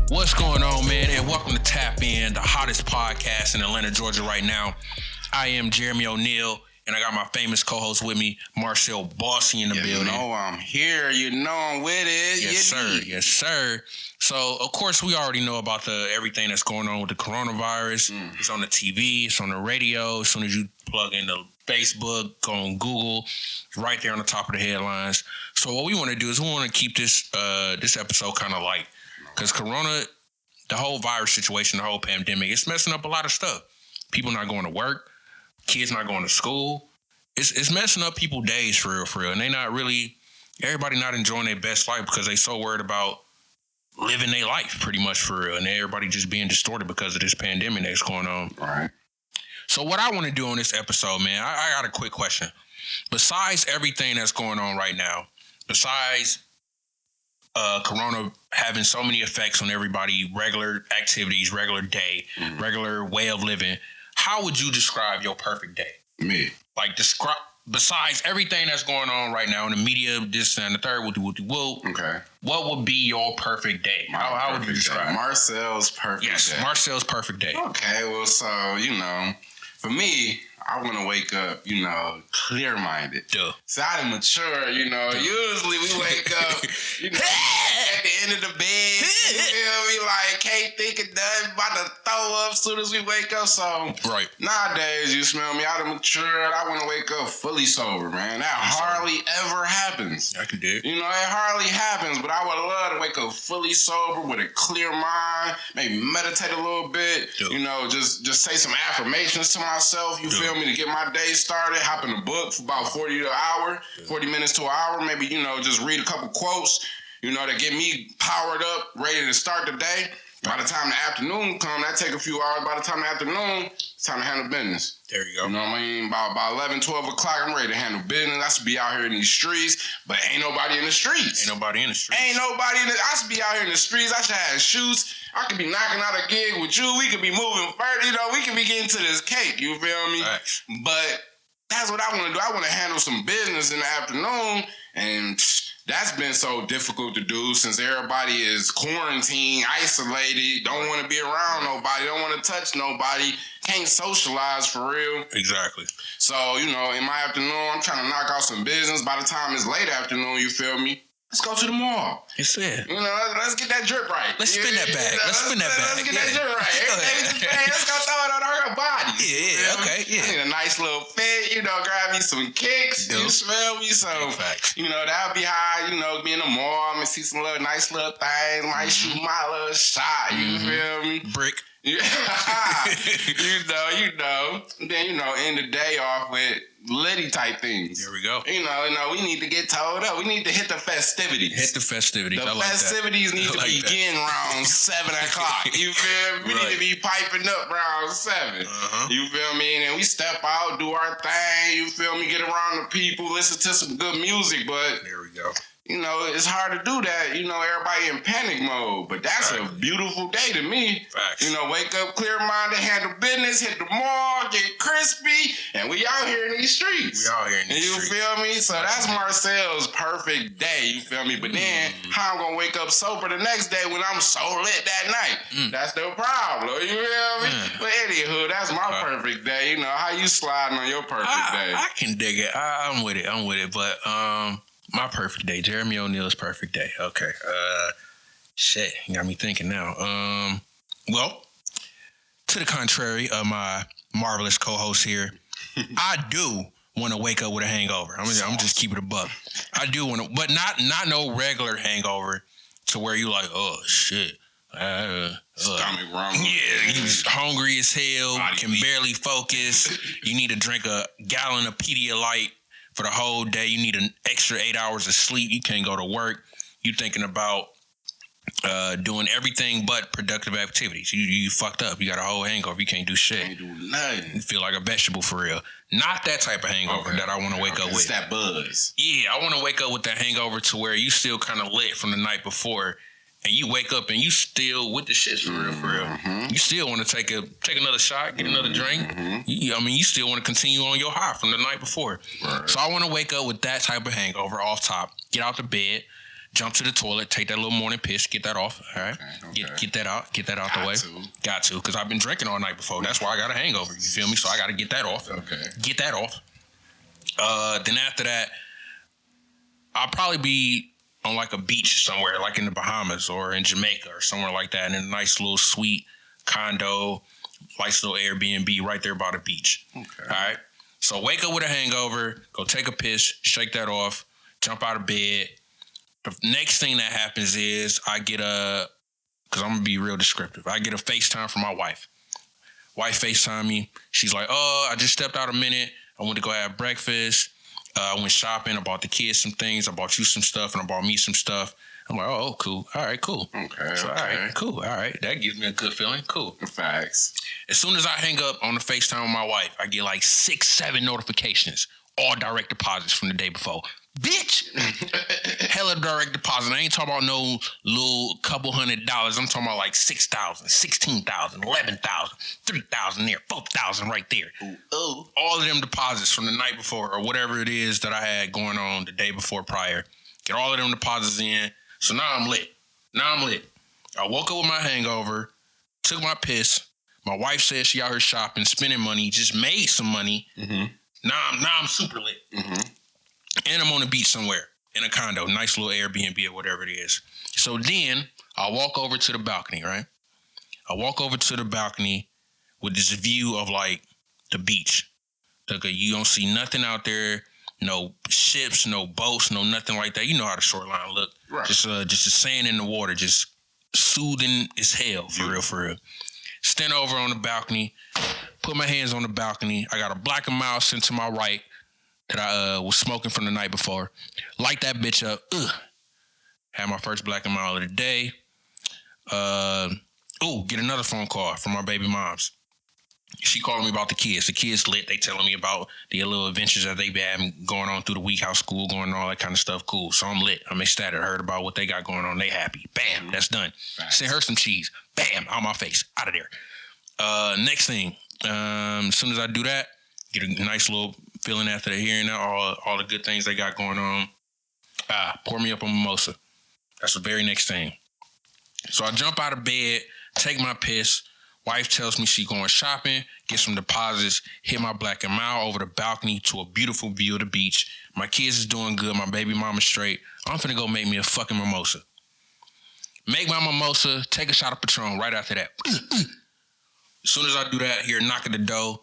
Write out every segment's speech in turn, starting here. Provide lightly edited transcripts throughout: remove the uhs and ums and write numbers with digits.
What's going on, man? And welcome to Tap In, the hottest podcast in Atlanta, Georgia right now. I am Jeremy O'Neal, and I got my famous co-host with me, Marsell Basi, in the building. You know I'm here. You know I'm with it. Yes, sir. Yes, sir. So, of course, we already know about everything that's going on with the coronavirus. It's on the TV. It's on the radio. As soon as you plug into Facebook, go on Google, it's right there on the top of the headlines. So what we want to do is we want to keep this episode kind of light. Because corona, the whole virus situation, the whole pandemic, it's messing up a lot of stuff. People not going to work. Kids not going to school. It's messing up people's days for real. And they not really, everybody not enjoying their best life because they so worried about living their life pretty much for real. And everybody just being distorted because of this pandemic that's going on. All right. So what I want to do on this episode, man, I got a quick question. Besides everything that's going on right now, besides corona having so many effects on everybody, regular activities, regular day, regular way of living, how would you describe your perfect day? Me. Like, besides everything that's going on right now in the media, this and the third, woo. Okay. What would be your perfect day? How would you describe it? Marcel's perfect day. Yes, Marcel's perfect day. Okay, well, so, for me, I want to wake up, clear-minded. Duh. So I done mature, Usually we wake up, at the end of the bed, you feel me? Like, can't think of nothing, about to throw up as soon as we wake up. So right. Nowadays, you smell me, I done matured. I want to wake up fully sober, man. That hardly ever happens. I can do it. It hardly happens, but I would love to wake up fully sober with a clear mind, maybe meditate a little bit, just say some affirmations to myself, you feel me, to get my day started, hop in a book for about 40 minutes to an hour, maybe, just read a couple quotes, that get me powered up, ready to start the day. By the time the afternoon comes, that take a few hours. By the time the afternoon, it's time to handle business. There you go. You know what I mean? About 11, 12 o'clock, I'm ready to handle business. I should be out here in these streets, but ain't nobody in the streets. I should be out here in the streets. I should have shoots. I could be knocking out a gig with you. We could be moving further. We could be getting to this cake. You feel me? Right. But that's what I want to do. I want to handle some business in the afternoon, and that's been so difficult to do since everybody is quarantined, isolated, don't want to be around nobody, don't want to touch nobody, can't socialize for real. Exactly. So, in my afternoon, I'm trying to knock out some business. By the time it's late afternoon, you feel me? Let's go to the mall. It's it. Let's get that drip right. Let's spin that bag. Let's spin that bag. Let's get that drip right. Let's go throw it on our bodies. Yeah, okay, yeah. I need a nice little fit, grab me some kicks. You smell me? So, that'll be how, be in the mall, I'm gonna see some nice little things, might shoot my little shot, you feel me? Brick. Yeah. Then, end the day off with litty type things. There we go. We need to get told up. We need to hit the festivities. The festivities need to be getting around 7 o'clock. You feel me? We need to be piping up around 7. You feel me? And then we step out, do our thing. You feel me? Get around the people, listen to some good music. But there we go. It's hard to do that. Everybody in panic mode. But that's a beautiful day to me. Facts. Wake up clear-minded, handle business, hit the mall, get crispy, and we out here in these streets. You feel me? So that's Marcel's perfect day. You feel me? But then, how I'm going to wake up sober the next day when I'm so lit that night? That's the problem. You feel me? But anywho, that's my perfect day. How you sliding on your perfect day? I can dig it. I'm with it. But, my perfect day. Jeremy O'Neal's perfect day. Okay. Shit. You got me thinking now. Well, to the contrary of my marvelous co-host here, I do want to wake up with a hangover. I'm just keeping it a buck. I do want to, but not no regular hangover to where you like, oh shit. Stomach rumbling. Yeah, you hungry as hell, can barely focus. You need to drink a gallon of Pedialyte for the whole day. You need an extra 8 hours of sleep. You can't go to work. You thinking about doing everything but productive activities. You fucked up. You got a whole hangover. You can't do shit. Can't do nothing. You feel like a vegetable for real. Not that type of hangover that I want to wake up with. It's that buzz. Yeah, I want to wake up with that hangover to where you still kind of lit from the night before, and you wake up and you still with the shit for real. You still want to take another shot, get another drink. You still want to continue on your high from the night before. Right. So I want to wake up with that type of hangover off top, get out the bed, jump to the toilet, take that little morning piss, get that off. All right, okay. Get that out the way. Got to, because I've been drinking all night before. That's why I got a hangover. You feel me? So I got to get that off. Okay, get that off. Then after that, I'll probably be on like a beach somewhere, like in the Bahamas or in Jamaica or somewhere like that, in a nice little sweet condo, nice little Airbnb right there by the beach. Okay. All right. So wake up with a hangover, go take a piss, shake that off, jump out of bed. The next thing that happens is I get because I'm going to be real descriptive, I get a FaceTime from my wife. Wife FaceTime me. She's like, I just stepped out a minute. I went to go have breakfast. I went shopping. I bought the kids some things. I bought you some stuff, and I bought me some stuff. I'm like, oh, cool. All right, cool. Okay, so, all right, cool. All right. That gives me a good feeling. Cool. Facts. As soon as I hang up on the FaceTime with my wife, I get like 6-7 notifications, all direct deposits from the day before. Bitch! Hella direct deposit. I ain't talking about no little couple $100. I'm talking about like 6,000, 16,000, 11,000, 3,000 there, 4,000 right there. Ooh. All of them deposits from the night before or whatever it is that I had going on the day before prior. Get all of them deposits in. So now I'm lit. I woke up with my hangover, took my piss. My wife said she out here shopping, spending money, just made some money. Mm-hmm. Now I'm super lit. Mm-hmm. And I'm on the beach somewhere in a condo, nice little Airbnb or whatever it is. So then I walk over to the balcony, right? I walk over to the balcony with this view of like the beach. Like you don't see nothing out there, no ships, no boats, no nothing like that. You know how the shoreline look. Right. Just the sand in the water, just soothing as hell, for real. Stand over on the balcony, put my hands on the balcony. I got a Black & Mild sent to my right that I was smoking from the night before. Light that bitch up. Had my first Black & Mild of the day. Get another phone call from my baby moms. She calling me about the kids. The kids lit. They telling me about the little adventures that they been having going on through the week, how school going, all that kind of stuff. Cool. So I'm lit. I'm ecstatic. Heard about what they got going on. They happy. Bam. That's done. Right. Send her some cheese. Bam. Out my face. Out of there. Next thing. As soon as I do that, get a nice little feeling after hearing all the good things they got going on. Pour me up a mimosa. That's the very next thing. So I jump out of bed, take my piss. Wife tells me she going shopping, get some deposits, hit my Black & Mild over the balcony to a beautiful view of the beach. My kids is doing good. My baby mama straight. I'm finna go make me a fucking mimosa. Make my mimosa, take a shot of Patron right after that. As soon as I do that, hear a knock at the door.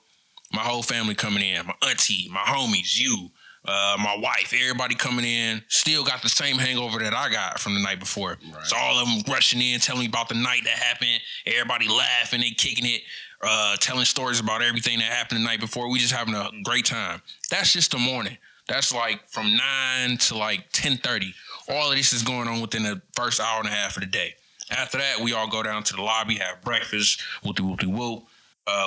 My whole family coming in. My auntie, my homies, you, my wife, everybody coming in. Still got the same hangover that I got from the night before. Right. So all of them rushing in, telling me about the night that happened. Everybody laughing, they kicking it, telling stories about everything that happened the night before. We just having a great time. That's just the morning. That's like from 9 to like 10:30. All of this is going on within the first hour and a half of the day. After that, we all go down to the lobby, have breakfast, whoop-de-whoop-de-whoop.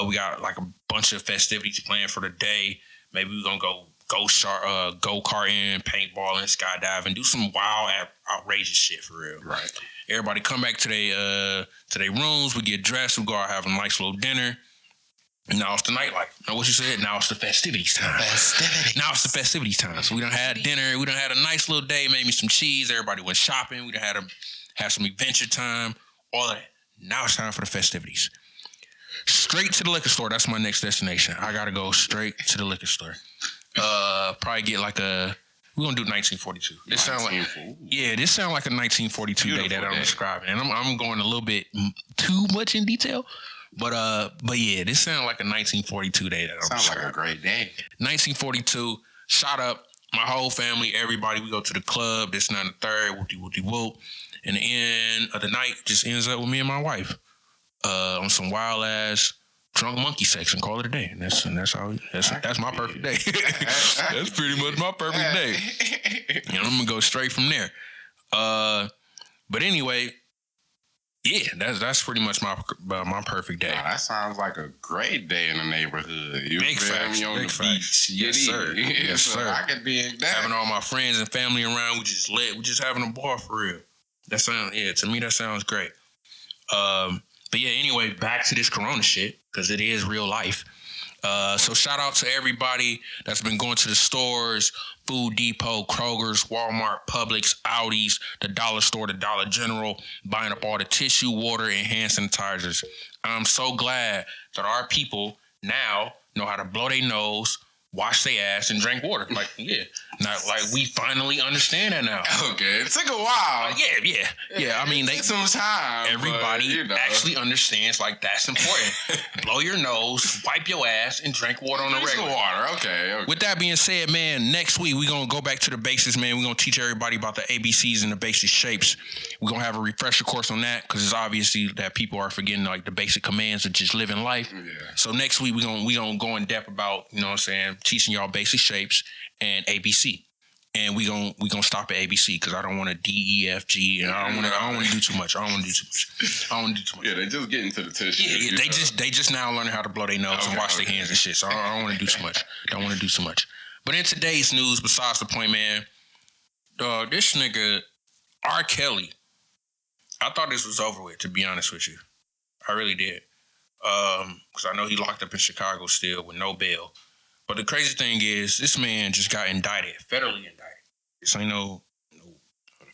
We got like a bunch of festivities planned for the day. Maybe we're going to go-karting, paintballing, skydiving, do some wild, outrageous shit for real. Right. Everybody come back to their rooms. We get dressed. We go out have a nice little dinner. Now it's the nightlife. Know what you said? Now it's the festivities time. Now it's the festivities time. So we done had dinner. We done had a nice little day. Made me some cheese. Everybody went shopping. We done had some adventure time. All of that. Now it's time for the festivities. Straight to the liquor store. That's my next destination. I gotta go straight to the liquor store. Probably get like we're gonna do 1942. This sound like a 1942 beautiful day that I'm describing, and I'm going a little bit too much in detail, but yeah, this sounds like a 1942 day that I'm describing. Sounds like a great day. 1942. Shot up. My whole family, everybody. We go to the club. This 9 to 3rd. Whoop-de-whoop-de-whoop. And the end of the night just ends up with me and my wife. On some wild ass drunk monkey sex and call it a day. And that's my perfect day. That's pretty much my perfect day. And I'm gonna go straight from there. But anyway, yeah, that's pretty much my perfect day. Wow, that sounds like a great day in the neighborhood. You big facts, on big the facts. Beach. Yes, sir. Yes, sir. I could be that. Having all my friends and family around, we just lit. We just having a bar for real. To me that sounds great. But yeah, anyway, back to this Corona shit, because it is real life. So shout out to everybody that's been going to the stores, Food Depot, Kroger's, Walmart, Publix, Aldi's, the dollar store, the Dollar General, buying up all the tissue, water, and hand sanitizers. I'm so glad that our people now know how to blow their nose, wash their ass, and drink water. Like, yeah. Not like we finally understand that now. Okay, it took a while. Yeah. I mean, it took some time. Everybody actually understands like that's important. Blow your nose, wipe your ass, and drink water on the regular. Water. Okay. With that being said, man, next week we're gonna go back to the basics, man. We're gonna teach everybody about the ABCs and the basic shapes. We're gonna have a refresher course on that because it's obviously that people are forgetting like the basic commands of just living life. Yeah. So next week we're gonna go in depth about, you know what I'm saying, teaching y'all basic shapes and ABC. And we gonna stop at ABC because I don't want to D, E, F, G, and I don't want to do too much. Yeah, they just get into the tissue. Yeah, they just now learning how to blow their nose and wash their hands and shit. So I don't want to do too much. But in today's news, besides the point, man, this nigga R. Kelly, I thought this was over with. To be honest with you, I really did. Because I know he locked up in Chicago still with no bail. But the crazy thing is, this man just got indicted, federally indicted. This ain't no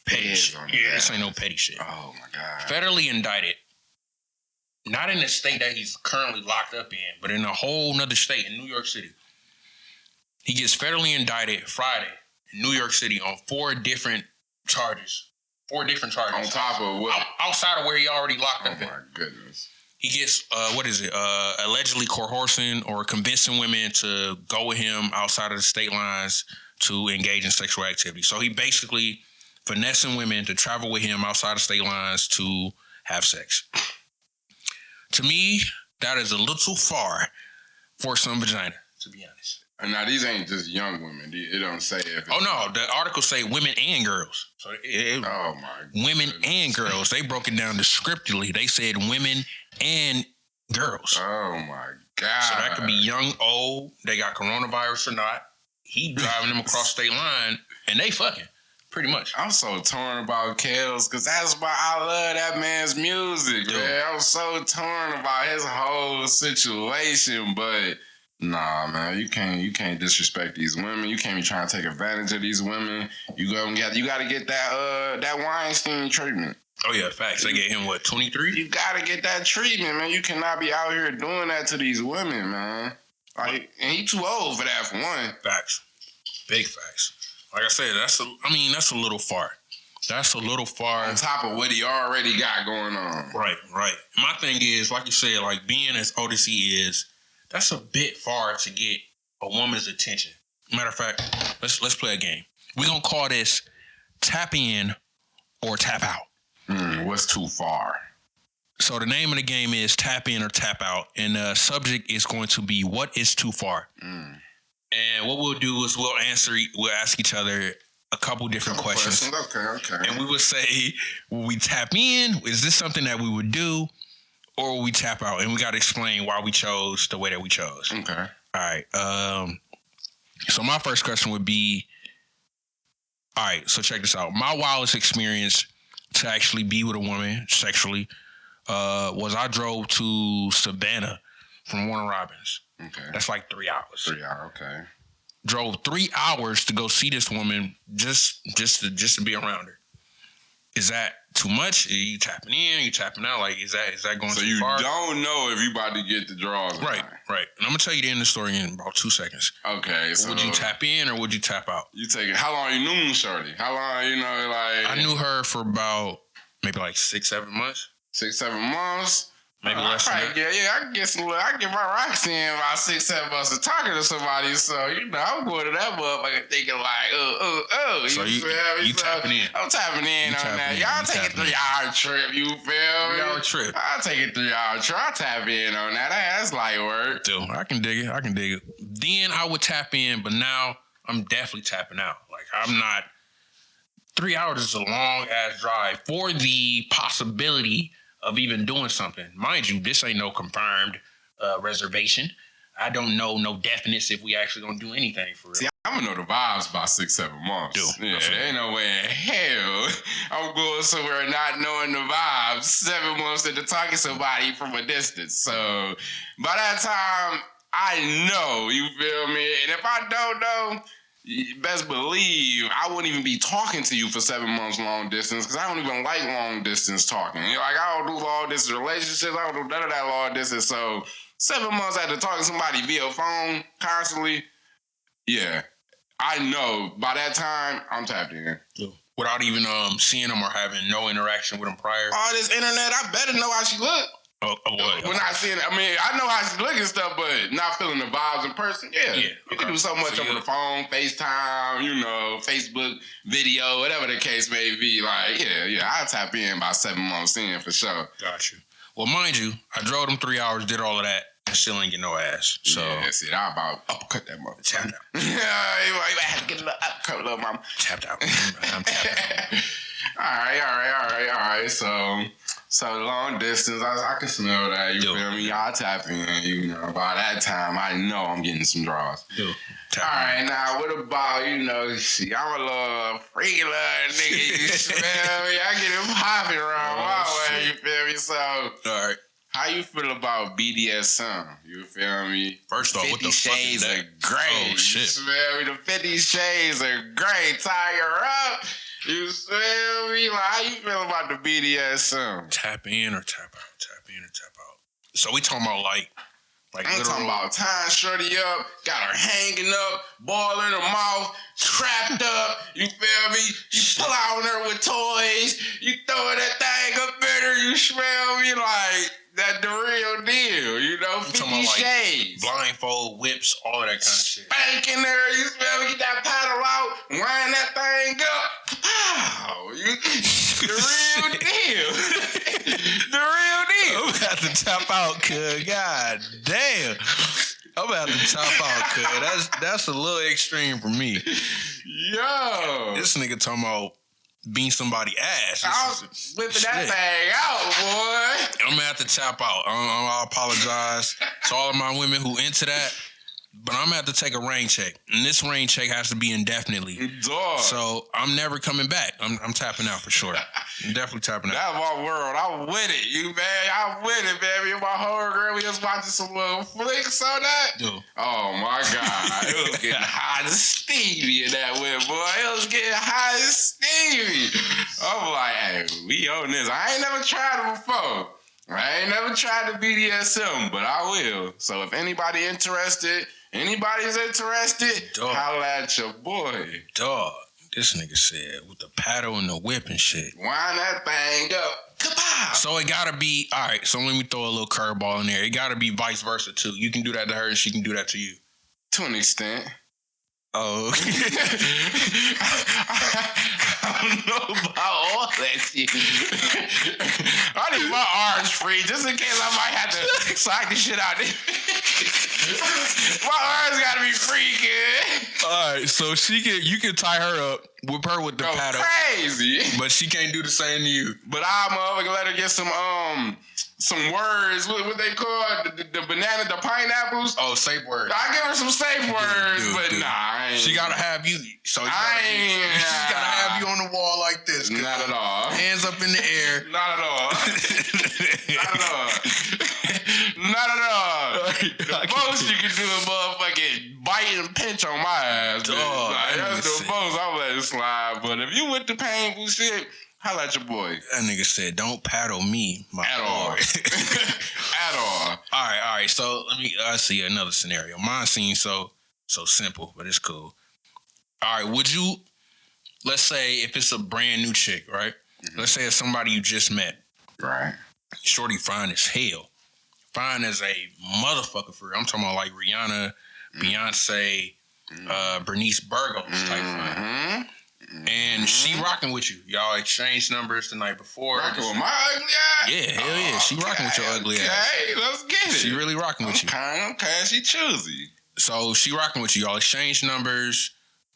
petty shit. Yeah, this ain't no petty shit. Oh, my God. Federally indicted, not in the state that he's currently locked up in, but in a whole nother state, in New York City. He gets federally indicted Friday in New York City on 4 different charges. 4 different charges. On top of what? Outside of where he already locked up in. Oh, my goodness. He gets, allegedly coercing or convincing women to go with him outside of the state lines to engage in sexual activity. So he basically finessing women to travel with him outside of state lines to have sex. To me, that is a little far for some vagina, to be honest. And now these ain't just young women. It don't say if Oh no, the article say women and girls. So oh my women and girls. They broke it down descriptively. They said women and girls. Oh my God. So that could be young, old, they got coronavirus or not. He driving them across state line and they fucking. Pretty much. I'm so torn about Kels because that's why I love that man's music, man. I'm so torn about his whole situation, but nah, man, you can't disrespect these women. You can't be trying to take advantage of these women. You got to get that Weinstein treatment. Oh yeah, facts. They get him 23? You gotta get that treatment, man. You cannot be out here doing that to these women, man. Like, and he too old for that, for one. Facts. Big facts. Like I said, that's a little far. That's a little far. On top of what he already got going on. Right. My thing is, like you said, like being as old as he is, that's a bit far to get a woman's attention. Matter of fact, let's play a game. We're gonna call this tap in or tap out. What's too far? So the name of the game is tap in or tap out, and the subject is going to be what is too far. And what we'll do is we'll ask each other a couple different questions. Okay. And we would say, will we tap in? Is this something that we would do? Or will we tap out? And we got to explain why we chose the way that we chose. Okay. All right. So my first question would be, all right, so check this out. My wildest experience to actually be with a woman sexually was I drove to Savannah from Warner Robins. Okay. That's like 3 hours. 3 hours, okay. Drove 3 hours to go see this woman just to be around her. Is that too much? Are you tapping in? Are you tapping out? Like, is that going too far? So you don't know if you about to get the draws. Right. And I'm going to tell you the end of the story in about 2 seconds. Okay. So would you tap in or would you tap out? You take it. How long you knew shorty? How long, like... I knew her for about maybe like 6-7 months. 6-7 months? Maybe less than that. I get my rocks in about 6-7 months of talking to somebody. So, I'm going to that motherfucker thinking like, So you tapping in. I'm tapping in on that. Y'all take a 3-hour trip, you feel me? 3-hour trip. I'll take a 3-hour trip. I'll tap in on that. That's light work. Dude, I can dig it. Then I would tap in, but now I'm definitely tapping out. Like, I'm not... 3 hours is a long-ass drive for the possibility of even doing something. Mind you, this ain't no confirmed reservation. I don't know no definites if we actually gonna do anything for real. See, I'm gonna know the vibes by 6-7 months. Dude, yeah, ain't no way in hell I'm going somewhere not knowing the vibes. 7 months into talking to somebody from a distance. So by that time, I know, you feel me? And if I don't know, you best believe I wouldn't even be talking to you for 7 months long distance because I don't even like long distance talking. You know, like, I don't do long distance relationships. I don't do none of that long distance. So 7 months after talking to somebody via phone constantly, yeah, I know by that time I'm tapped in. Without even seeing them or having no interaction with them prior. All this internet, I better know how she look. When I see it, I mean, I know how she look and stuff, but not feeling the vibes in person. Yeah. You can do so much over the phone, FaceTime, you know, Facebook video, whatever the case may be. Like, I tap in about 7 months in for sure. Got you. Well, mind you, I drove them 3 hours, did all of that, and still ain't get no ass. So that's it. I about uppercut that mother. Tapped out. You had to get a little uppercut, little mama. Tapped out. I'm tapped out. All right. So long distance, I can smell that. You feel me? Y'all tap in. You know, by that time, I know I'm getting some draws. All right, now what about, you know? See, I'm a little freaky little nigga. You feel me? I get it popping around my way. You feel me? So, all right. How you feel about BDSM? You feel me? First off, what the fuck is that? 50 Shades are great. Oh, shit. You feel me? The 50 Shades are great. Tie her up. You feel me? Like, how you feel about the BDSM? Tap in or tap out? Tap in or tap out? So we talking about like I'm talking about tying shorty up, got her hanging up, ball in her mouth, trapped up. You feel me? You pull out on her with toys. You throw that thing up in her. You feel me? Like, that the real deal, you know? 50 Shades. Like blindfold, whips, all of that kind of shit. Spanking her, you feel me? Get that paddle out, wind that thing up. Pow! The real deal. The real deal. I'm about to tap out, cuz. God damn. I'm about to tap out, cuz. That's a little extreme for me. Yo. This nigga talking about being somebody's ass. I was whipping that thing out, boy. I'm gonna have to tap out. I apologize to all of my women who into that, but I'm gonna have to take a rain check, and this rain check has to be indefinitely. Dog. So I'm never coming back. I'm tapping out for sure. I'm definitely tapping out. That's my world. I'm with it, you man. I'm with it, baby. My whole girl, we was watching some little flicks on that. Dude. Oh my God, it was getting hot as Stevie in that whip, boy. It was getting hot as Stevie. I'm like, hey, we on this. I ain't never tried it before. I ain't never tried the BDSM, but I will. So if anybody's interested, holla at your boy. Dog, this nigga said with the paddle and the whip and shit. Wind that thing up. Kapow! So it gotta be, all right, so let me throw a little curveball in there. It gotta be vice versa too. You can do that to her and she can do that to you. To an extent. Oh, I don't know about all that shit. I need my arms free just in case I might have to sock the shit out. My arms gotta be free, kid. all right, so you can tie her up, whip her with the paddle. Crazy. But she can't do the same to you. But I'm gonna let her get some words. What they call the banana, the pineapples. Oh, safe words. I give her some safe words, but nah, I ain't. She gotta have you. So she gotta have you on the wall like this. Not at all. Hands up in the air. Not at all. Not at all. Not at all. The most you can do is motherfucking bite and pinch on my ass. Like, that's the most I'm letting it slide. But if you with the painful shit, holla at your boy. That nigga said, don't paddle me, my At all. At all. All right. So I see another scenario. Mine seems so simple, but it's cool. All right, would you, let's say if it's a brand new chick, right? Mm-hmm. Let's say it's somebody you just met. Right. Shorty fine as hell. Fine as a motherfucker for real. I'm talking about like Rihanna, Beyonce, Bernice Burgos type fine. And she rocking with you. Y'all exchanged numbers the night before. Rocking with my ugly ass? Yeah, hell yeah. She rocking with your ugly ass. Okay, let's get it. She really rocking with you. Okay, she choosy. So she rocking with you. Y'all exchange numbers.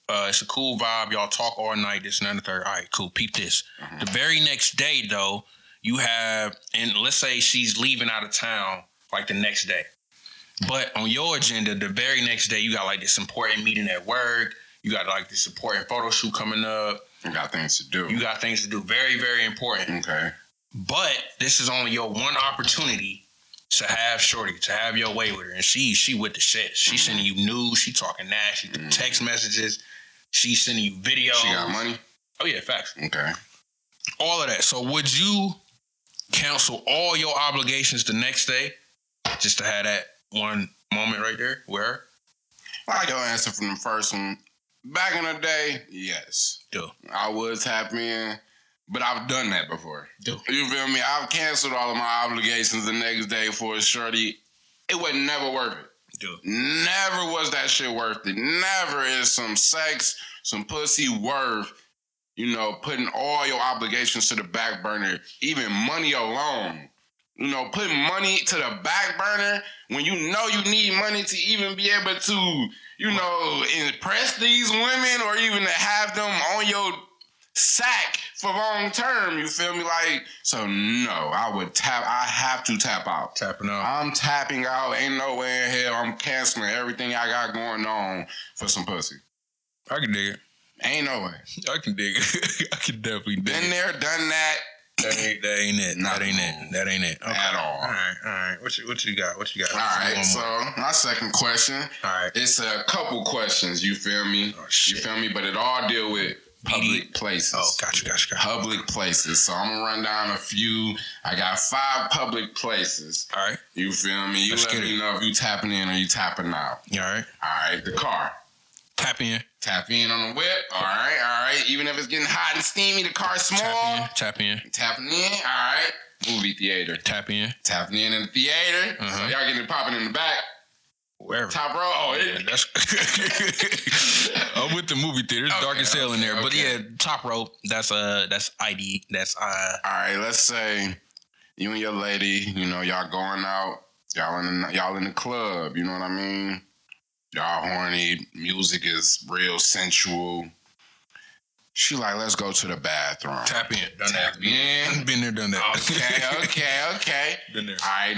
It's a cool vibe. Y'all talk all night, this and that and the third. All right, cool. Peep this. The very next day, though, you have, and let's say she's leaving out of town like the next day. But on your agenda, the very next day, you got like this important meeting at work. You got like this important photo shoot coming up. You got things to do. Very, very important. Okay. But this is only your one opportunity to have shorty, to have your way with her, and she with the shit. She sending you news. She talking that. She text messages. She sending you videos. She got money? Oh yeah, facts. Okay. All of that. So would you cancel all your obligations the next day just to have that one moment right there with her? I like your answer from the first one. Back in the day, yes. Do. I would tap in, but I've done that before. Do. You feel me? I've canceled all of my obligations the next day for a shorty. It was never worth it. Do. Never was that shit worth it. Never is some sex, some pussy worth, putting all your obligations to the back burner, even money alone. Putting money to the back burner when you know you need money to even be able to, impress these women or even to have them on your sack for long term. You feel me? So no, I have to tap out. Tapping out. I'm tapping out. Ain't no way in hell I'm canceling everything I got going on for some pussy. I can dig it. Ain't no way. I can dig it. I can definitely dig it. Been there, done that. That ain't it. Not That ain't it. Okay. At all. All right. What you got? All right. So my second question. All right. It's a couple questions. You feel me? Oh, shit. You feel me? But it all deal with public places. Oh, gotcha. Public places. So I'm gonna run down a few. I got 5 public places. All right. You feel me? You Let's let me know if you tapping in or you tapping out. All right. All right. The car. Tap in. Tap in on the whip. All right. Even if it's getting hot and steamy, the car's small. Tap in. Tapping in. All right. Movie theater. Tap in. Tapping in the theater. Uh-huh. So y'all getting it popping in the back. Wherever. Top row. Oh, yeah, that's. I'm with the movie theater. It's dark as hell in there, but yeah, top row. That's ID. That's All right. Let's say you and your lady. Y'all going out. Y'all in the club. You know what I mean? Y'all horny. Music is real sensual. She like, let's go to the bathroom. Tap in. Done Tap that. in. Been there, done that. Okay. Been there. All right,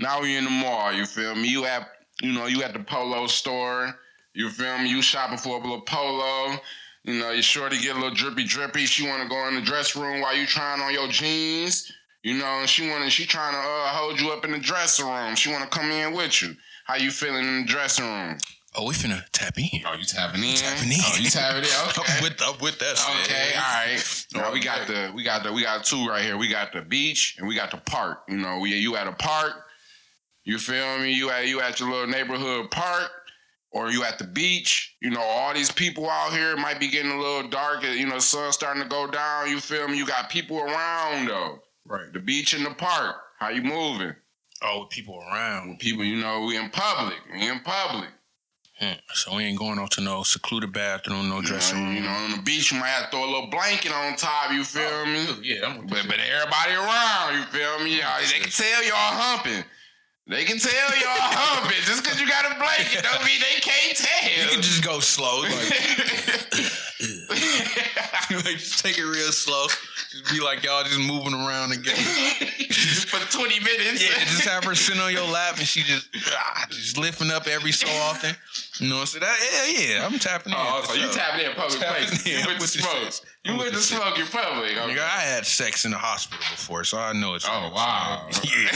now we in the mall. You feel me? You at the polo store. You feel me? You shopping for a little polo. Your shorty get a little drippy. She want to go in the dressing room while you trying on your jeans. And she trying to hold you up in the dressing room. She want to come in with you. How you feeling in the dressing room? Oh, we finna tap in. Oh, you tapping in? Oh, you tapping in? Okay. I'm with that shit. Okay, all right. Now we got 2 right here. We got the beach and we got the park. You at a park. You feel me? You at your little neighborhood park, or you at the beach. All these people out here. It might be getting a little dark. Sun starting to go down. You feel me? You got people around though. Right. The beach and the park. How you moving? Oh, with people around. With people, we in public. So we ain't going out to no secluded bathroom, no dressing room. On the beach, you might have to throw a little blanket on top, you feel me? Yeah. But everybody around, you feel me? They can tell y'all humping. Just because you got a blanket don't mean they can't tell. You can just go slow. Just take it real slow. Just be like y'all just moving around again. Just for 20 minutes. Yeah, just have her sitting on your lap and she just lifting up every so often. So yeah, I'm tapping in. Oh, so you tapping in public places. You with the smoke. You with the smoke in public. Okay. Nigga, I had sex in the hospital before, so I know it's Oh, wow. Yeah.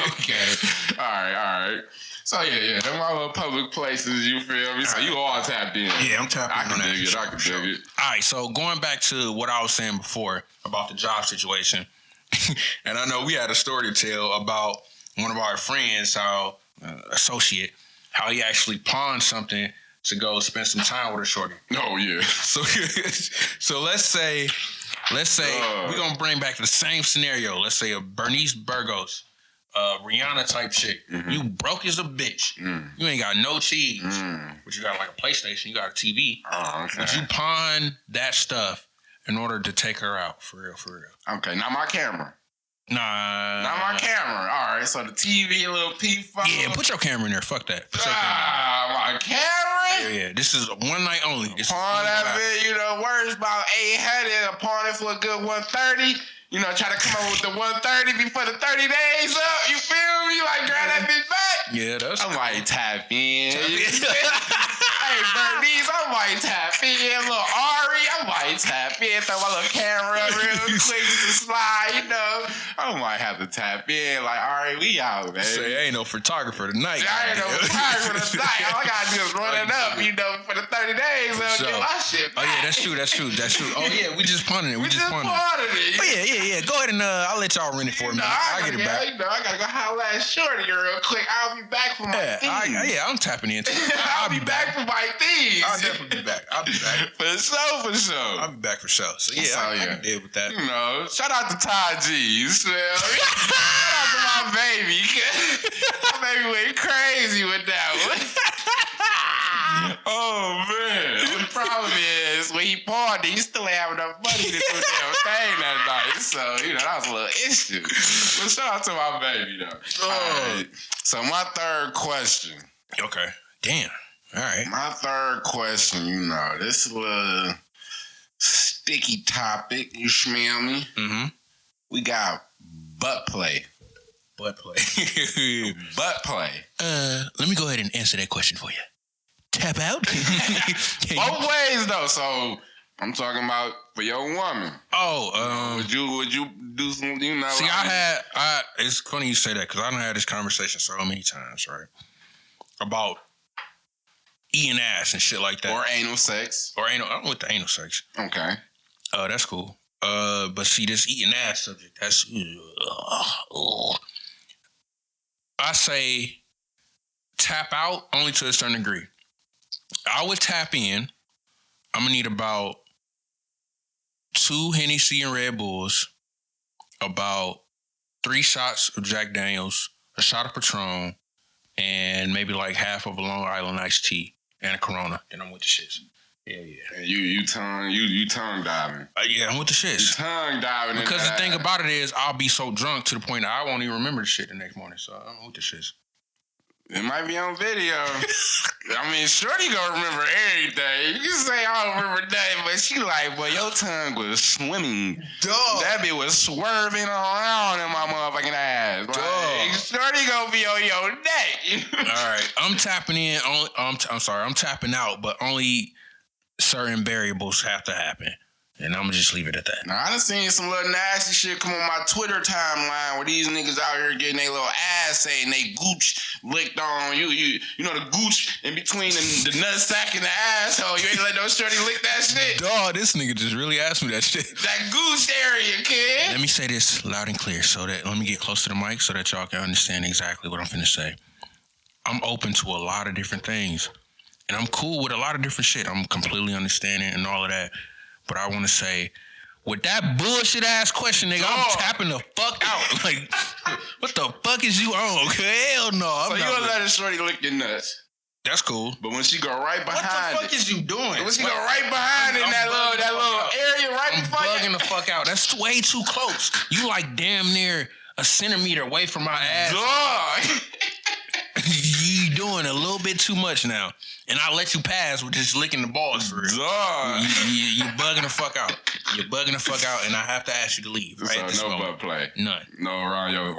Okay. All right. So yeah, them all little public places, you feel me? So you all tapped in. Yeah, I'm tapping I can dig it. All right, so going back to what I was saying before about the job situation, and I know we had a story to tell about one of our friends, how he actually pawned something to go spend some time with a shorty. Oh yeah. So let's say we're gonna bring back the same scenario. Let's say a Bernice Burgos, Rihanna type shit. Mm-hmm. You broke as a bitch. You ain't got no cheese, but you got like a PlayStation. You got a TV. Oh, okay. Would you pawn that stuff in order to take her out for real? Okay, not my camera. Nah. Not my camera. All right, so the TV, a little P-phone. Yeah, put your camera in there. Fuck that. Put your camera. My camera? Yeah. This is one night only. Pawn that bit, worth about 800. Pawn it for a good 130. Try to come up with the 130 before the 30 days up. You feel me? Like, grab that bitch back. Yeah, that's I might tap in. Hey, Bernice, I might tap in. Little Ari, I might tap in, throw my little camera up real quick to slide, you know. I might have to tap in, like, all right, we out, man. Say, I ain't no photographer tonight. I ain't no photographer tonight. All I gotta do is run it up, you know, for the 30 days. So, get my shit back. Oh, yeah, that's true. Oh, yeah, we just punted it. We just punted it. Oh, yeah. Go ahead and I'll let y'all rent it for me. I'll get it back. You know, I gotta go holler at Shorty real quick. I'll be back for my thing. I'm tapping in too. I'll be back for my things. I'll definitely be back. I'll be back. For sure. I'll be back for sure. So, I can deal with that. You know, shout out to Ty G. You feel me? Shout out to my baby. My baby went crazy with that one. Oh, man. The problem is, when he partying, he still ain't have enough money to do the damn thing that night. So, you know, that was a little issue. But shout out to my baby, though. Right. So, my third question. Okay. Damn. All right. My third question, you know, this is a sticky topic. You smell me? Mm-hmm. We got butt play. Butt play. Butt play. Let me go ahead and answer that question for you. Tap out? Both ways, though. So, I'm talking about for your woman. Oh, would you do some, you know? See, it's funny you say that because I done had this conversation so many times, right? About eating ass and shit like that. Or anal sex. I'm with the anal sex. Okay. That's cool. But see, this eating ass subject, that's... I say tap out only to a certain degree. I would tap in. I'm going to need about 2 Hennessy and Red Bulls, about 3 shots of Jack Daniels, a shot of Patron, and maybe like half of a Long Island iced tea and a Corona. Then I'm with the shits. Yeah. And you tongue diving. Yeah, I'm with the shits. You tongue diving. Because the thing about it is, I'll be so drunk to the point that I won't even remember the shit the next morning. So I'm with the shits. It might be on video. I mean, Shorty gonna remember everything. You can say I don't remember nothing, but she like, boy, your tongue was swimming. Duh. That bitch was swerving around in my motherfucking ass. Like, Shorty gonna be on your neck. All right, I'm tapping in. I'm tapping out, but only certain variables have to happen. And I'm gonna just leave it at that. Now, I done seen some little nasty shit come on my Twitter timeline where these niggas out here getting their little ass saying they gooch licked on. You know the gooch in between the nutsack and the asshole. You ain't let no shorty lick that shit? Dog, this nigga just really asked me that shit. That gooch area, kid. Let me say this loud and clear let me get close to the mic so that y'all can understand exactly what I'm finna say. I'm open to a lot of different things. And I'm cool with a lot of different shit. I'm completely understanding and all of that. But I want to say, with that bullshit ass question, nigga, I'm tapping the fuck out. Like, what the fuck is you on? Hell no. So you gonna let a shorty lick your nuts? That's cool. But when she go right behind, what the fuck is you doing? When she go right behind in that little area right before you, I'm bugging the fuck out. That's way too close. You like damn near a centimeter away from my ass. Dog. You doing a little bit too much now. And I'll let you pass with just licking the balls for real. You bugging the fuck out. You're bugging the fuck out, and I have to ask you to leave. Right? So no butt play. None. No around your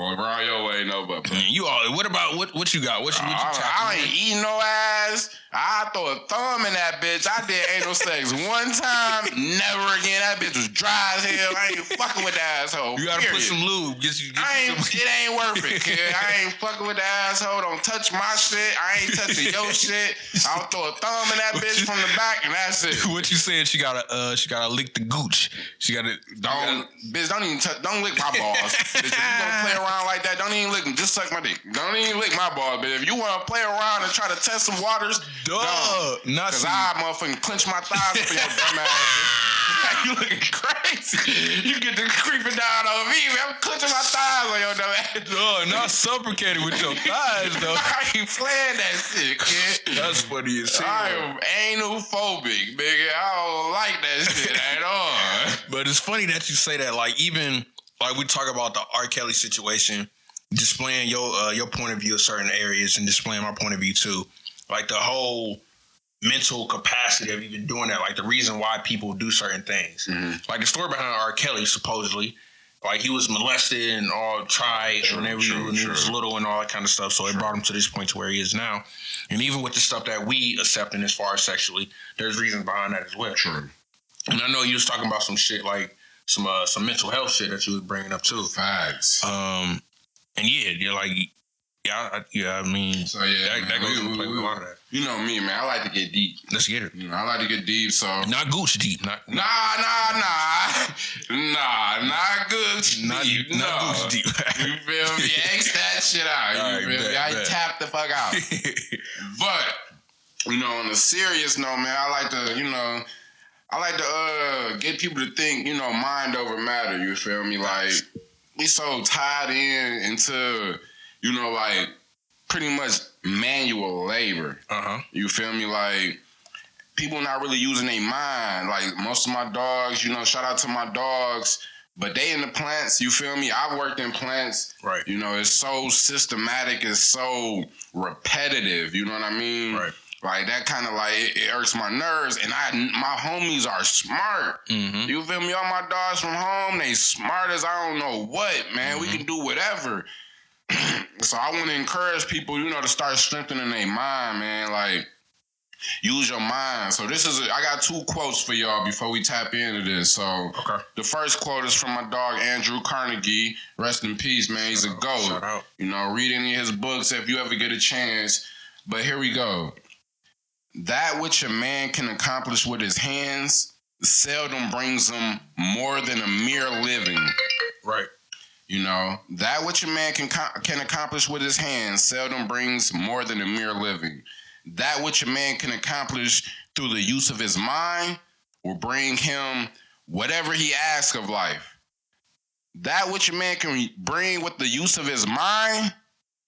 way, no butt play. What about what you got? What you I ain't eating no ass. I throw a thumb in that bitch. I did anal sex one time, never again. That bitch was dry as hell. I ain't fucking with the asshole. You gotta put some lube. It ain't worth it, kid. I ain't fucking with the asshole. Don't touch my shit. I ain't touching your shit. I'll throw a thumb in that bitch from the back, and that's it. What you saying? She gotta lick the gooch. She gotta bitch. Don't lick my balls. Bitch, if you gonna play around like that, don't even lick them. Just suck my dick. Don't even lick my balls, bitch. If you wanna play around and try to test some waters, don't. Cause I motherfucking clench my thighs up in your dumb ass. You looking crazy. You get the creeping down on me. I'm clenching my thighs on your dumb ass. Dog, not suffocating with your thighs though. I ain't playing that shit, kid. That's funny as hell. I am anal-phobic, nigga. I don't like that shit at all. But it's funny that you say that. Like, even like we talk about the R. Kelly situation, displaying your point of view of certain areas and displaying my point of view too. Like the whole mental capacity of even doing that. Like the reason why people do certain things. Mm-hmm. Like the story behind R. Kelly, supposedly, like he was molested and all tried whenever he was little and all that kind of stuff. So it brought him to this point to where he is now. And even with the stuff that we accepting as far as sexually, there's reasons behind that as well. Sure. And I know you was talking about some shit like some mental health shit that you was bringing up too. Facts. And yeah, you're like, I mean, so yeah, that goes into play with a lot of that. You know me, man. I like to get deep. Let's get it. You know, I like to get deep. So not gooch deep. Not gooch deep. Not gooch deep. You feel me? X that shit out. You feel me? I tap the fuck out. But you know, on a serious note, man, I like to get people to think, you know, mind over matter. You feel me? Like we so tied into, you know, like pretty much manual labor. You feel me? Like people not really using their mind. Like most of my dogs, you know, shout out to my dogs, but they in the plants. You feel me? I've worked in plants. Right. You know, it's so systematic. It's so repetitive. You know what I mean? Right. Like that kind of like it irks my nerves, and my homies are smart. Mm-hmm. You feel me? All my dogs from home, they smart as I don't know what, man. We can do whatever. So I want to encourage people, you know, to start strengthening their mind, man. Like use your mind. So I got 2 quotes for y'all before we tap into this. So the first quote is from my dog Andrew Carnegie. Rest in peace, man. He's a GOAT. Shout out. You know, read any of his books if you ever get a chance. But here we go. That which a man can accomplish with his hands seldom brings him more than a mere living. Right. You know, that which a man can accomplish with his hands seldom brings more than a mere living. That which a man can accomplish through the use of his mind will bring him whatever he asks of life. That which a man can bring with the use of his mind,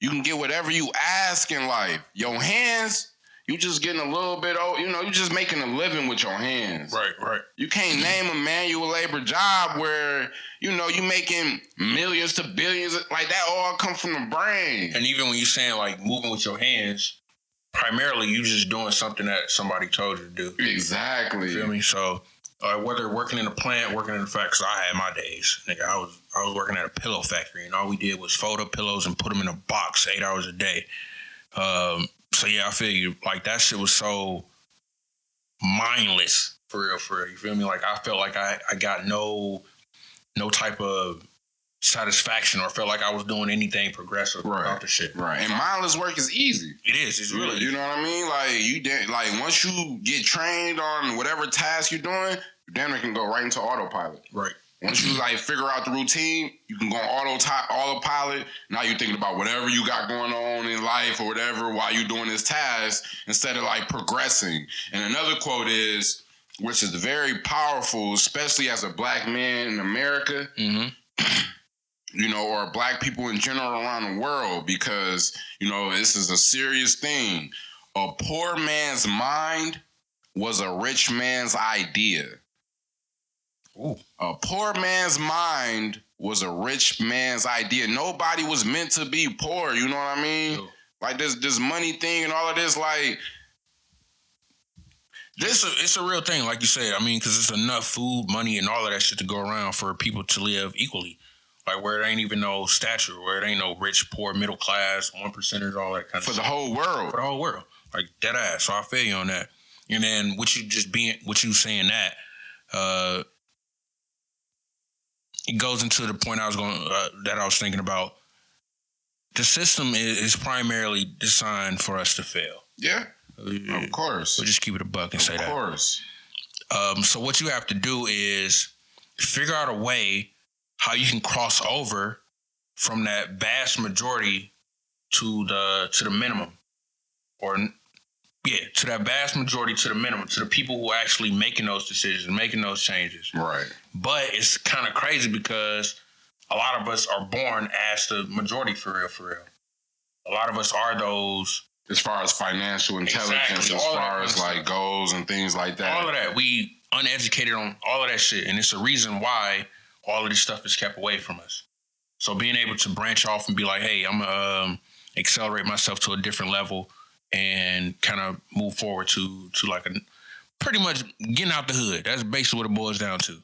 you can get whatever you ask in life. Your hands, you just getting a little bit old, you know, you just making a living with your hands. Right. You can't name a manual labor job where, you know, you making millions to billions. Like that all come from the brain. And even when you're saying like moving with your hands, primarily you just doing something that somebody told you to do. Exactly. You feel me? So whether working in a plant, working in the factory, 'cause I had my days. Nigga, I was working at a pillow factory, and all we did was fold up pillows and put them in a box 8 hours a day. So yeah, I feel you. Like that shit was so mindless for real. You feel me? Like I felt like I got no type of satisfaction or felt like I was doing anything progressive about the shit. Right. And mindless work is easy. It is. It's really. You know what I mean? Like once you get trained on whatever task you're doing, you damn near can go right into autopilot. Right. Once you like figure out the routine, you can go on autopilot. Now you're thinking about whatever you got going on in life or whatever while you're doing this task instead of like progressing. And another quote is, which is very powerful, especially as a black man in America, you know, or black people in general around the world, because, you know, this is a serious thing. A poor man's mind was a rich man's idea. Ooh. A poor man's mind was a rich man's idea. Nobody was meant to be poor, you know what I mean? Ooh. Like this money thing and all of this, like... It's a real thing, like you said. I mean, because it's enough food, money, and all of that shit to go around for people to live equally. Like where there ain't even no stature, where there ain't no rich, poor, middle class, 1%ers, all that kind of shit. For the whole world. For the whole world. Like dead ass. So I feel you on that. And then what you saying that, it goes into the point I was thinking about. The system is primarily designed for us to fail. Yeah, of course. We'll just keep it a buck and say that. Of course. So what you have to do is figure out a way how you can cross over from that vast majority to the minimum, to that vast majority to the minimum, to the people who are actually making those decisions, making those changes. Right. But it's kind of crazy because a lot of us are born as the majority for real. A lot of us are those. As far as financial intelligence, as far as like goals and things like that. All of that. We uneducated on all of that shit. And it's a reason why all of this stuff is kept away from us. So being able to branch off and be like, hey, I'm going to accelerate myself to a different level and kind of move forward to like a pretty much getting out the hood. That's basically what it boils down to.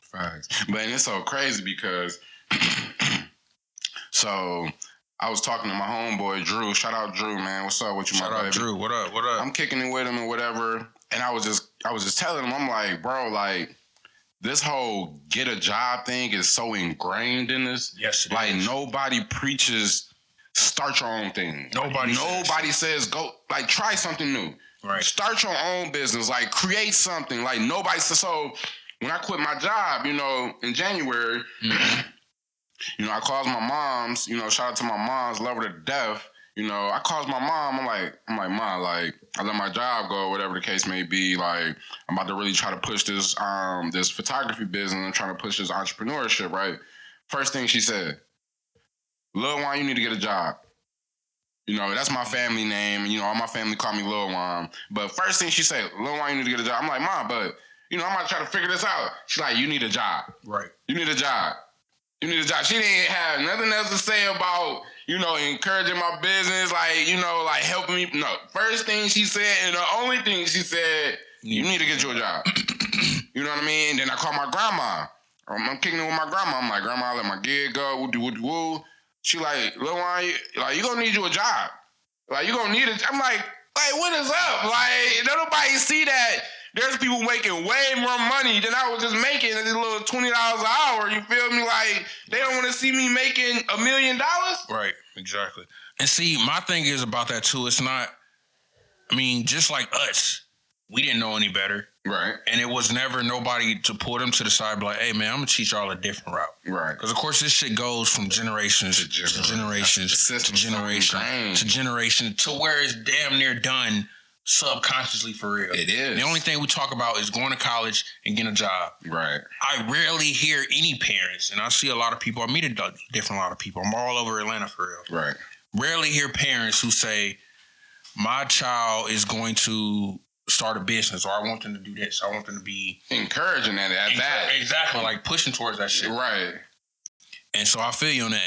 Facts. But it's so crazy because so I was talking to my homeboy Drew. Shout out Drew, man. What's up with you, Shout my out baby? Drew. What up? I'm kicking it with him and whatever. and I was just telling him, I'm like, bro, like, this whole get a job thing is so ingrained in us. Yes, like nobody preaches start your own thing. Nobody says go, like, try something new. Right. Start your own business. Like, create something. Like, nobody says. So when I quit my job, you know, in January, you know, I called my mom's. You know, shout out to my mom's, love her to death. You know, I called my mom. I'm like, Mom, like, I let my job go, whatever the case may be. Like, I'm about to really try to push this this photography business. I'm trying to push this entrepreneurship, right? First thing she said, Lil Juan, you need to get a job. You know, that's my family name. And, you know, all my family call me Lil Juan. But first thing she said, Lil Juan, you need to get a job. I'm like, Mom, but, you know, I'm about to try to figure this out. She's like, you need a job. Right. You need a job. You need a job. She didn't have nothing else to say about, you know, encouraging my business, like, you know, like helping me. No. First thing she said, and the only thing she said, you need to get you a job. You know what I mean? And then I called my grandma. I'm kicking it with my grandma. I'm like, Grandma, I let my gig go. Woo. She like, Lil Juan, you gonna need you a job. Like, you gonna need it. I'm like, what is up? Like, nobody see that. There's people making way more money than I was just making at this little $20 an hour. You feel me? Like, they don't want to see me making $1 million. Right, exactly. And see, my thing is about that too. It's not, I mean, just like us, we didn't know any better. Right. And it was never nobody to pull them to the side, be like, hey, man, I'm going to teach y'all a different route. Right. Because, of course, this shit goes from generations to generation to where it's damn near done subconsciously for real. It is. The only thing we talk about is going to college and getting a job. Right. I rarely hear any parents, and I see a lot of people, I meet a lot of people. I'm all over Atlanta for real. Right. Rarely hear parents who say, my child is going to start a business, or I want them to do this. I want them to be encouraging that. Exactly, like pushing towards that shit. Right. And so I feel you on that.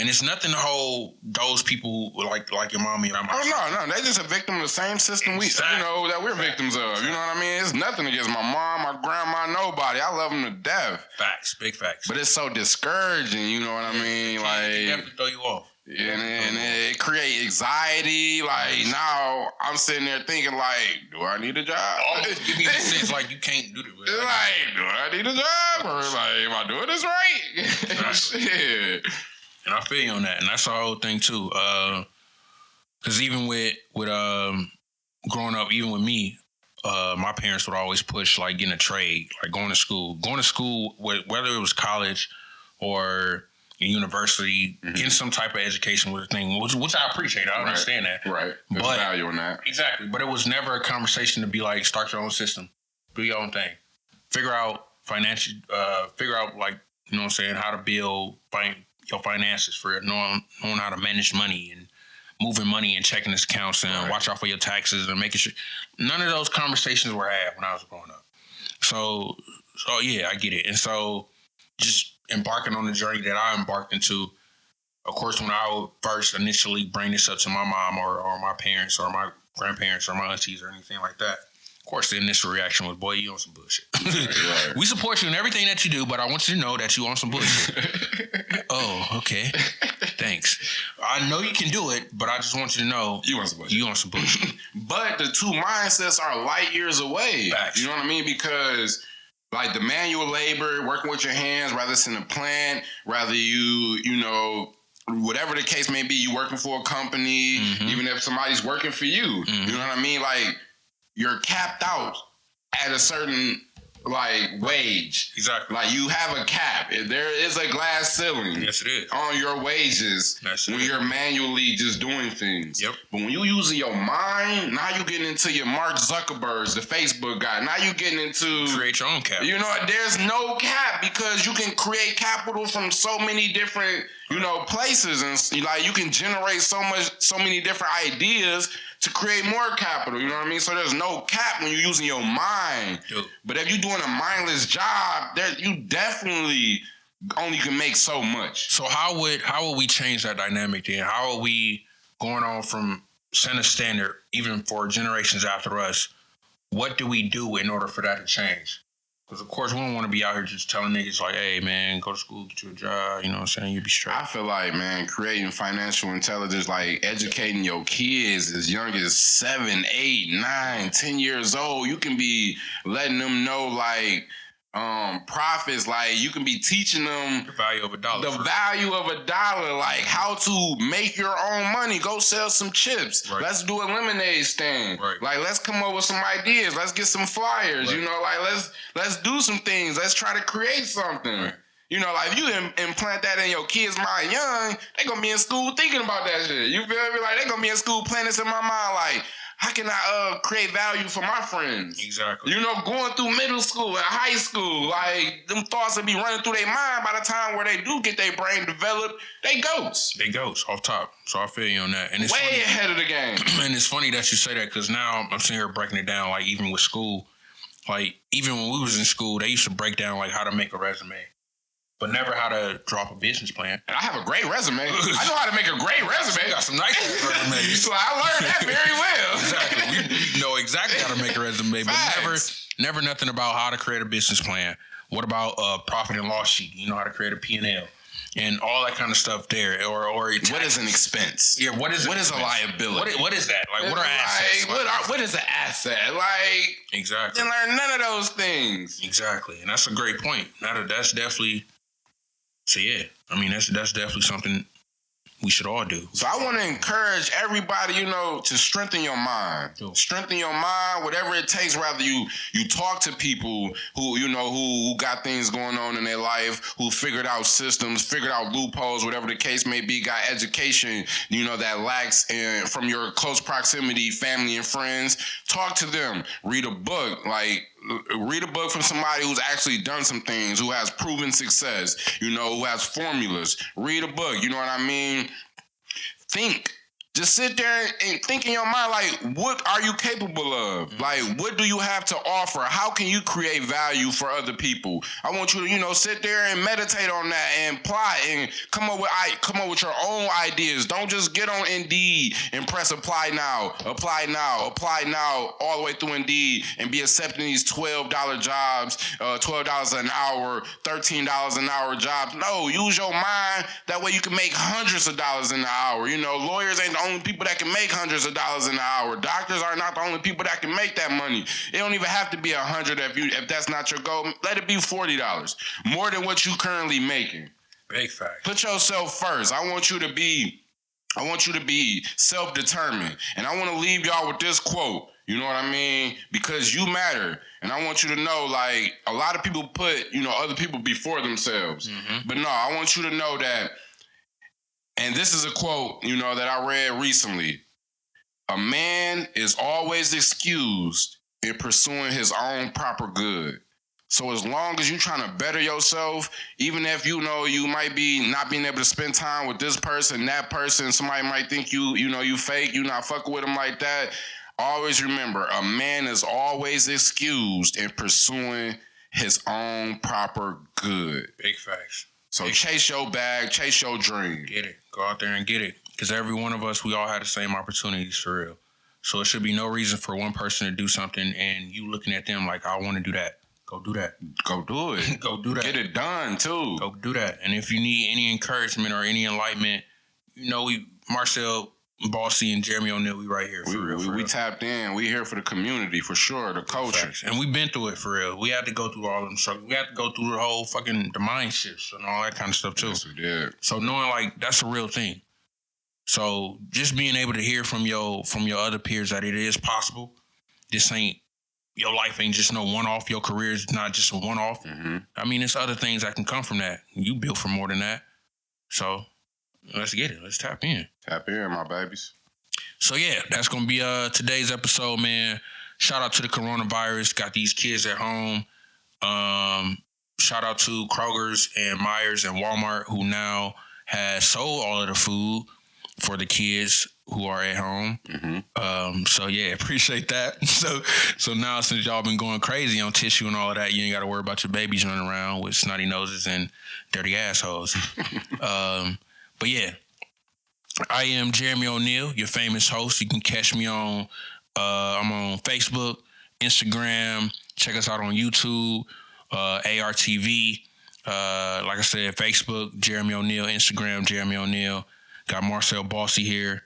And it's nothing to hold those people like your mommy. Oh no, they're just a victim of the same system that we're victims of. You know what I mean? It's nothing against my mom, my grandma, nobody. I love them to death. Facts, big facts. But it's so discouraging. You know what I mean? Like, it definitely throw you off. And it creates anxiety. Like, now I'm sitting there thinking, like, do I need a job? Almost give me the sense like you can't do it. Like, do I need a job? Or like, am I doing this right? Shit. And I feel you on that. And that's the whole thing too. Because even with growing up, even with me, my parents would always push like getting a trade, like going to school, whether it was college or university, getting some type of education was a thing, which I appreciate. I understand that. Right. There's value in that. Exactly. But it was never a conversation to be like, start your own system, do your own thing, figure out like, you know what I'm saying, how to build your finances for it, knowing how to manage money and moving money and checking its accounts and watch out for your taxes and making sure. None of those conversations were had when I was growing up. So yeah, I get it. And so just embarking on the journey that I embarked into, of course, when I would first initially bring this up to my mom or my parents or my grandparents or my aunties or anything like that, of course, the initial reaction was, boy, you on some bullshit. Right. We support you in everything that you do, but I want you to know that you on some bullshit. Oh, okay. Thanks. I know you can do it, but I just want you to know you on some bullshit. But the two mindsets are light years away. Facts. You know what I mean? Because like the manual labor, working with your hands, rather it's in a plant, rather you know, whatever the case may be, you working for a company, even if somebody's working for you. You know what I mean? Like, you're capped out at a certain like wage. Exactly. Like, you have a cap. There is a glass ceiling. Yes, it is. On your wages when you're manually just doing things. Yep. But when you using your mind, now you getting into your Mark Zuckerbergs, the Facebook guy. Now you getting into create your own cap. You know, there's no cap because you can create capital from so many different, you know, places, and like you can generate so many different ideas to create more capital, you know what I mean? So there's no cap when you're using your mind. Dude. But if you're doing a mindless job, you definitely only can make so much. So how would we change that dynamic then? How are we going on from center standard, even for generations after us? What do we do in order for that to change? Because, of course, we don't want to be out here just telling niggas like, hey, man, go to school, get you a job. You know what I'm saying? You'll be straight. I feel like, man, creating financial intelligence, like educating your kids as young as 7, 8, 9, 10 years old, you can be letting them know, like, profits, like you can be teaching them the value of a dollar. Like how to make your own money. Go sell some chips. Right. Let's do a lemonade stand. Right. Like let's come up with some ideas. Let's get some flyers. Right. You know, like let's do some things. Let's try to create something. Right. You know, like if you implant that in your kids' mind young, they gonna be in school thinking about that shit. You feel me? Like they gonna be in school planning this in my mind, like, how can I create value for my friends? Exactly. You know, going through middle school and high school, like, them thoughts will be running through their mind by the time where they do get their brain developed, they ghosts. They ghosts, off top. So I feel you on that. And it's way funny, ahead of the game. And it's funny that you say that because now I'm sitting here breaking it down, like, even with school. Like, even when we was in school, they used to break down, like, how to make a resume. But never how to drop a business plan. And I have a great resume. I know how to make a great resume. You got some nice resumes. So I learned that very well. Exactly. We know exactly how to make a resume, but never nothing about how to create a business plan. What about a profit and loss sheet? You know how to create a P&L and all that kind of stuff there. Or what is an expense? Yeah, what is a liability? What is that? Like, what are assets? What is an asset? Like, exactly. You learn none of those things. Exactly, and that's a great point. That's definitely. So yeah, I mean that's definitely something we should all do. So I want to encourage everybody, you know, to strengthen your mind. Sure. Strengthen your mind, whatever it takes. Rather you talk to people who, you know, who got things going on in their life, who figured out systems, figured out loopholes, whatever the case may be, got education, you know, that lacks from your close proximity, family and friends. Talk to them. Read a book. Like, read a book from somebody who's actually done some things, who has proven success, you know, who has formulas. Read a book, you know what I mean? Think. Just sit there and think in your mind, like, what are you capable of? Mm-hmm. Like, what do you have to offer? How can you create value for other people? I want you to, you know, sit there and meditate on that and plot and come up with your own ideas. Don't just get on Indeed and press apply now, all the way through Indeed and be accepting these $12 jobs, $12 an hour, $13 an hour jobs. No, use your mind. That way you can make hundreds of dollars in the hour. You know, lawyers ain't the only people that can make hundreds of dollars an hour. Doctors are not the only people that can make that money. It don't even have to be 100 if that's not your goal. Let it be $40, more than what you currently making. Big fact. Put yourself first. I want you to be self-determined, and I want to leave y'all with this quote. You know what I mean? Because you matter, and I want you to know, like, a lot of people put, you know, other people before themselves. Mm-hmm. But no, I want you to know that. And this is a quote, you know, that I read recently. A man is always excused in pursuing his own proper good. So as long as you're trying to better yourself, even if you know you might be not being able to spend time with this person, that person, somebody might think you fake, you not fucking with them like that. Always remember, a man is always excused in pursuing his own proper good. Big facts. So chase your bag, chase your dream. Get it. Go out there and get it. Because every one of us, we all had the same opportunities for real. So it should be no reason for one person to do something and you looking at them like, I want to do that. Go do that. Go do it. Go do that. Get it done, too. Go do that. And if you need any encouragement or any enlightenment, you know, Marsell Basi and Jeremy Oneall, we right here for real. We tapped in. We here for the community, for sure, the culture. And we've been through it, for real. We had to go through all of them struggles. We had to go through the whole the mind shifts and all that kind of stuff, too. Yes, we did. So knowing, like, that's a real thing. So just being able to hear from your other peers that it is possible. Your life ain't just no one-off. Your career is not just a one-off. Mm-hmm. I mean, there's other things that can come from that. You built for more than that. So let's get it. Let's tap in. Tap in, my babies. So yeah, that's gonna be today's episode, man. Shout out to the coronavirus. Got these kids at home. Shout out to Kroger's and Myers and Walmart, who now has sold all of the food for the kids who are at home. Mm-hmm. So yeah, appreciate that. So now since y'all been going crazy on tissue and all of that, you ain't got to worry about your babies running around with snotty noses and dirty assholes. But yeah, I am Jeremy Oneall, your famous host. You can catch me on, I'm on Facebook, Instagram. Check us out on YouTube. ARTV. Like I said, Facebook, Jeremy Oneall, Instagram, Jeremy Oneall. Got Marsell Basi here.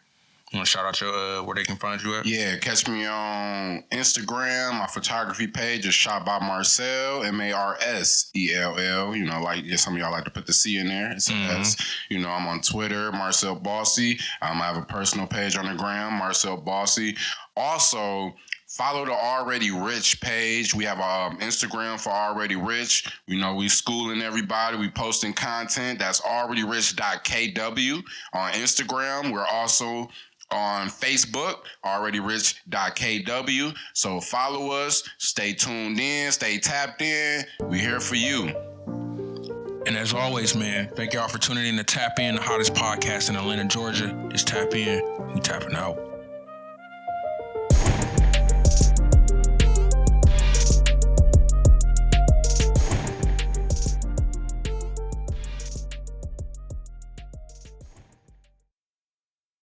You want to shout out your where they can find you at? Yeah, catch me on Instagram. My photography page is Shot by Marsell, Marsell. You know, like some of y'all like to put the C in there. It's S. You know, I'm on Twitter, Marsell Basi. I have a personal page on the gram, Marsell Basi. Also, follow the Already Rich page. We have Instagram for Already Rich. You know, we schooling everybody. We posting content. That's alreadyrich.kw on Instagram. We're also on Facebook, alreadyrich.kw. So follow us. Stay tuned in. Stay tapped in. We're here for you. And as always, man, thank y'all for tuning in to Tap In, the hottest podcast in Atlanta, Georgia. Just tap in. We tapping out.